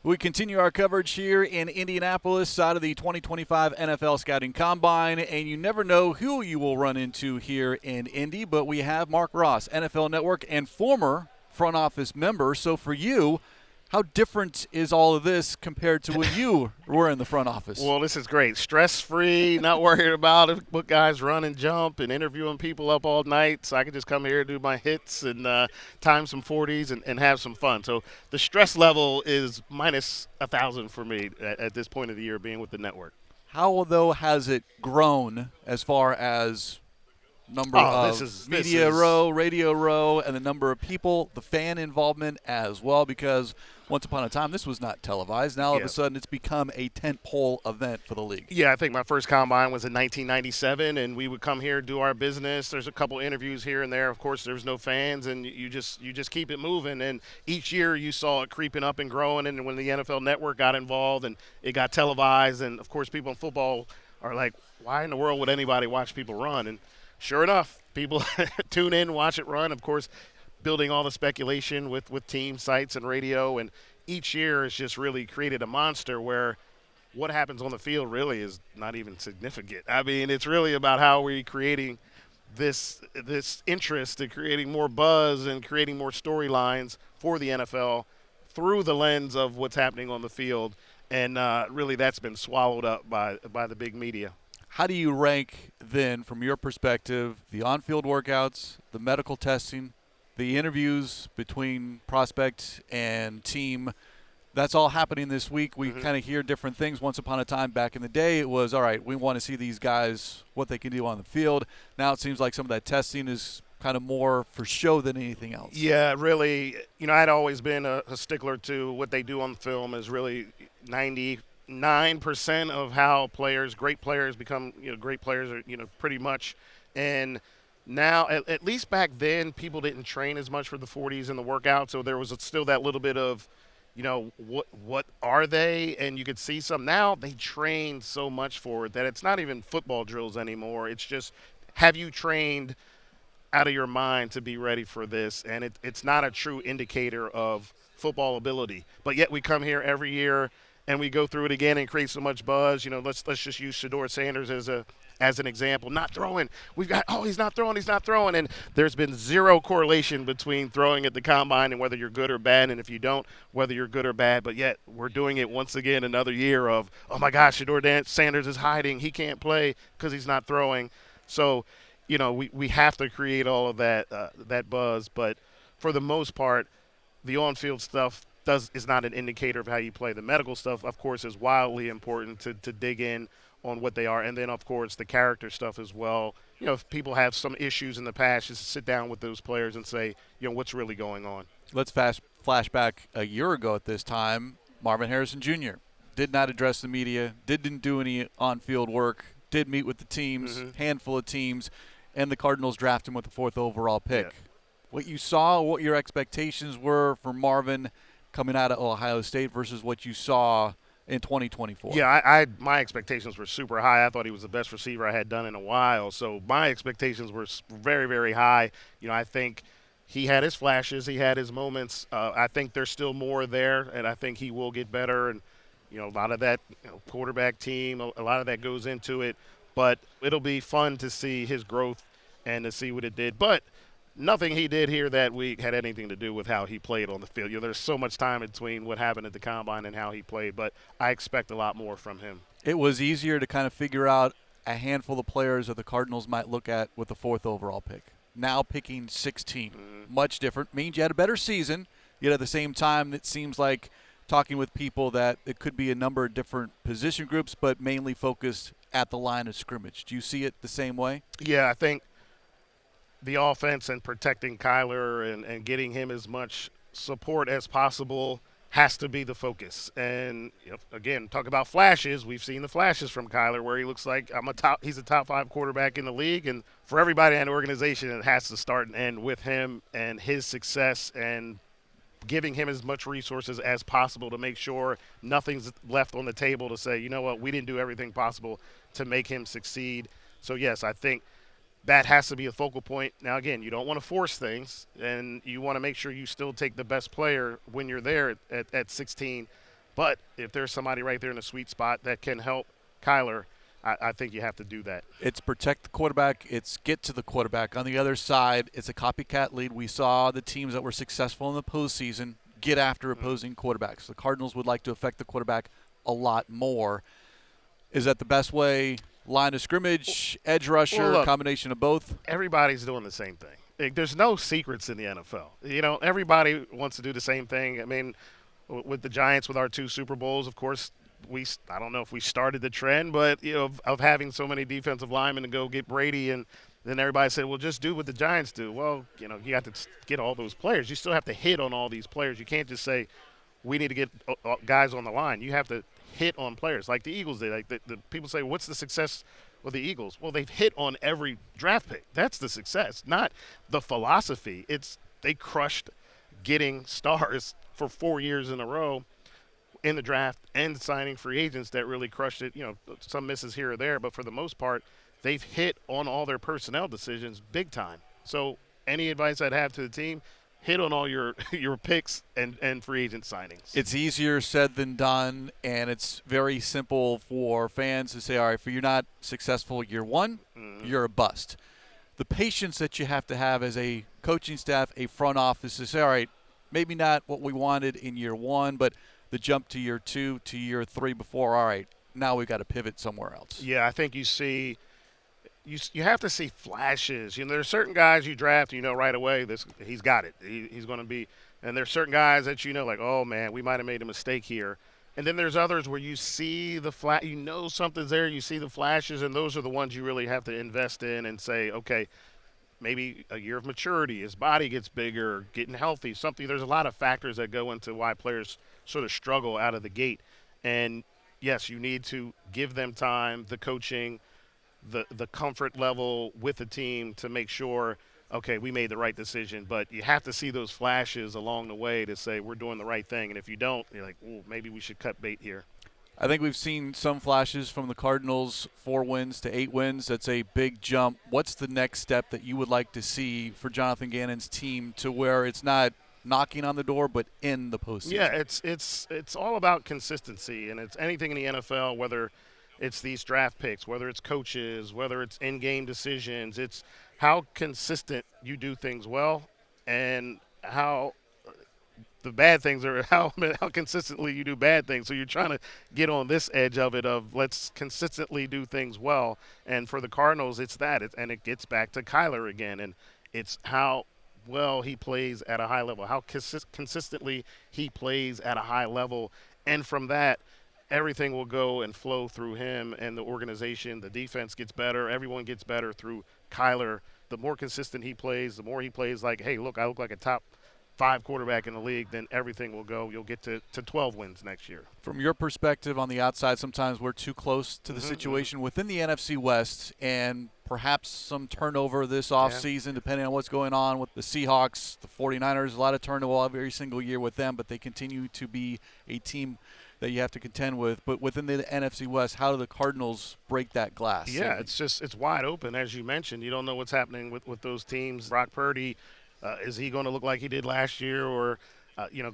We continue our coverage here in Indianapolis, side of the 2025 NFL Scouting Combine, and you never know who you will run into here in Indy, but we have Marc Ross, NFL Network and former front office member. So for you, how different is all of this compared to when you were in the front office? Well, this is great. Stress-free, not worried about it, what guys run and jump and interviewing people up all night. So I can just come here, do my hits and time some 40s and have some fun. So the stress level is minus 1,000 for me at this point of the year being with the network. How, though, has it grown as far as number of media row, radio row, and the number of people, the fan involvement as well? Because once upon a time, this was not televised. Now, all of a sudden, it's become a tentpole event for the league. Yeah, I think my first combine was in 1997, and we would come here, do our business. There's a couple interviews here and there. Of course, there's no fans, and you just keep it moving. And each year, you saw it creeping up and growing. And when the NFL Network got involved and it got televised, and of course, people in football are like, why in the world would anybody watch people run? And sure enough, people tune in, watch it run. Of course, building all the speculation with team sites and radio, and each year has just really created a monster where what happens on the field really is not even significant. I mean, it's really about how we're creating this interest and creating more buzz and creating more storylines for the NFL through the lens of what's happening on the field, and really that's been swallowed up by the big media. How do you rank then, from your perspective, the on-field workouts, the medical testing, the interviews between prospect and team? That's all happening this week. We kind of hear different things. Once upon a time back in the day, it was, all right, we want to see these guys, what they can do on the field. Now it seems like some of that testing is kind of more for show than anything else. Yeah, really. I'd always been a stickler to what they do on film is really 99% of how great players become, great players are, pretty much. And now, at least back then, people didn't train as much for the 40s and the workout, so there was still that little bit of, what are they? And you could see some. Now they train so much for it that it's not even football drills anymore. It's just, have you trained out of your mind to be ready for this? And it's not a true indicator of football ability. But yet we come here every year and we go through it again and create so much buzz. Let's just use Shedeur Sanders as an example. Not throwing. We've got, he's not throwing. And there's been zero correlation between throwing at the combine and whether you're good or bad, and if you don't, whether you're good or bad. But yet we're doing it once again, another year of, oh my gosh, Shedeur Sanders is hiding. He can't play because he's not throwing. So, we have to create all of that buzz. But for the most part, the on-field stuff is not an indicator of how you play. The medical stuff, of course, is wildly important to dig in on what they are. And then, of course, the character stuff as well. If people have some issues in the past, just sit down with those players and say, what's really going on. Let's flash back a year ago at this time. Marvin Harrison Jr. did not address the media, didn't do any on-field work, did meet with the teams, handful of teams, and the Cardinals drafted him with the 4th overall pick. Yeah. What you saw, what your expectations were for Marvin coming out of Ohio State versus what you saw in 2024. Yeah, my expectations were super high. I thought he was the best receiver I had done in a while. So my expectations were very, very high. I think he had his flashes. He had his moments. I think there's still more there, and I think he will get better. And, a lot of that quarterback team, a lot of that goes into it. But it'll be fun to see his growth and to see what it did. But nothing he did here that week had anything to do with how he played on the field. There's so much time between what happened at the Combine and how he played, but I expect a lot more from him. It was easier to kind of figure out a handful of players that the Cardinals might look at with the 4th overall pick. Now picking 16. Much different. Means you had a better season, yet at the same time it seems like talking with people that it could be a number of different position groups, but mainly focused at the line of scrimmage. Do you see it the same way? Yeah, I think the offense and protecting Kyler and getting him as much support as possible has to be the focus. And again, talk about flashes. We've seen the flashes from Kyler where he looks like he's a top 5 quarterback in the league. And for everybody in the organization, it has to start and end with him and his success and giving him as much resources as possible to make sure nothing's left on the table to say, we didn't do everything possible to make him succeed. So, yes, I think that has to be a focal point. Now, again, you don't want to force things, and you want to make sure you still take the best player when you're there at 16. But if there's somebody right there in the sweet spot that can help Kyler, I think you have to do that. It's protect the quarterback. It's get to the quarterback. On the other side, it's a copycat lead. We saw the teams that were successful in the postseason get after opposing quarterbacks. The Cardinals would like to affect the quarterback a lot more. Is that the best way? Line of scrimmage, edge rusher, Well, look, combination of both? Everybody's doing the same thing. Like, there's no secrets in the NFL. Everybody wants to do the same thing. I mean, with the Giants, with our 2 Super Bowls, of course, I don't know if we started the trend, but of having so many defensive linemen to go get Brady, and then everybody said, well, just do what the Giants do. Well, you have to get all those players. You still have to hit on all these players. You can't just say we need to get guys on the line. You have to hit on players like the Eagles did. Like the people say, what's the success with the Eagles? Well, they've hit on every draft pick. That's the success, not the philosophy. They crushed getting stars for 4 years in a row in the draft and signing free agents that really crushed it. Some misses here or there, but for the most part, they've hit on all their personnel decisions big time. So any advice I'd have to the team, hit on all your picks and free agent signings. It's easier said than done, and it's very simple for fans to say, all right, if you're not successful year one, you're a bust. The patience that you have to have as a coaching staff, a front office, to say, all right, maybe not what we wanted in year one, but the jump to year 2 to year 3 before, all right, now we've got to pivot somewhere else. Yeah, I think you have to see flashes. There's certain guys you draft, right away, he's got it. He's going to be – and there's certain guys that like, oh, man, we might have made a mistake here. And then there's others where you see the something's there, you see the flashes, and those are the ones you really have to invest in and say, okay, maybe a year of maturity, his body gets bigger, getting healthy, something. There's a lot of factors that go into why players sort of struggle out of the gate. And, yes, you need to give them time, the coaching – the comfort level with the team to make sure, okay, we made the right decision. But you have to see those flashes along the way to say we're doing the right thing. And if you don't, you're like, ooh, maybe we should cut bait here. I think we've seen some flashes from the Cardinals, 4 wins to 8 wins. That's a big jump. What's the next step that you would like to see for Jonathan Gannon's team to where it's not knocking on the door but in the postseason? Yeah, it's all about consistency, and it's anything in the NFL, whether – it's these draft picks, whether it's coaches, whether it's in-game decisions. It's how consistent you do things well and how the bad things are, how consistently you do bad things. So you're trying to get on this edge of it of let's consistently do things well. And for the Cardinals, it's that. And it gets back to Kyler again. And it's how well he plays at a high level, how consistently he plays at a high level. And from that, everything will go and flow through him and the organization. The defense gets better. Everyone gets better through Kyler. The more consistent he plays, the more he plays like, hey, look, I look like a top 5 quarterback in the league, then everything will go. You'll get to 12 wins next year. From your perspective on the outside, sometimes we're too close to the situation within the NFC West and perhaps some turnover this offseason, depending on what's going on with the Seahawks, the 49ers. A lot of turnover every single year with them, but they continue to be a team that you have to contend with. But within the NFC West, how do the Cardinals break that glass? Yeah, it's wide open. As you mentioned, you don't know what's happening with those teams. Brock Purdy, is he going to look like he did last year or,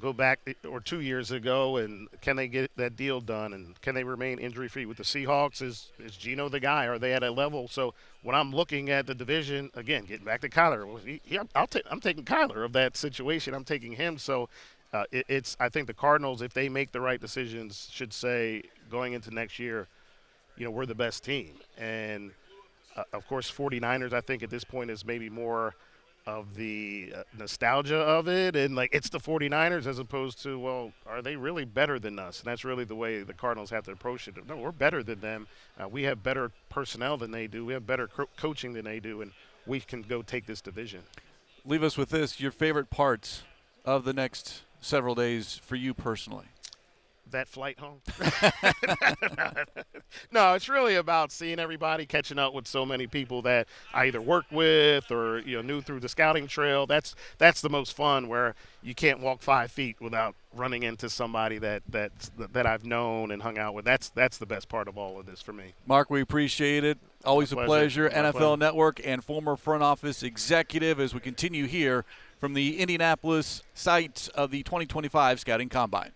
go back or 2 years ago, and can they get that deal done, and can they remain injury-free? With the Seahawks, is Geno the guy? Are they at a level? So when I'm looking at the division, again, getting back to Kyler, I'm taking Kyler of that situation. I'm taking him. So I think the Cardinals, if they make the right decisions, should say going into next year, we're the best team. And, of course, 49ers, I think at this point is maybe more of the nostalgia of it. And, it's the 49ers as opposed to, well, are they really better than us? And that's really the way the Cardinals have to approach it. No, we're better than them. We have better personnel than they do. We have better coaching than they do, and we can go take this division. Leave us with this, your favorite parts of the next several days for you personally? That flight home. No, it's really about seeing everybody, catching up with so many people that I either worked with or knew through the scouting trail. That's the most fun, where you can't walk 5 feet without running into somebody that I've known and hung out with. That's the best part of all of this for me. Mark, we appreciate it. Always a pleasure. NFL Network and former front office executive, as we continue here from the Indianapolis site of the 2025 Scouting Combine.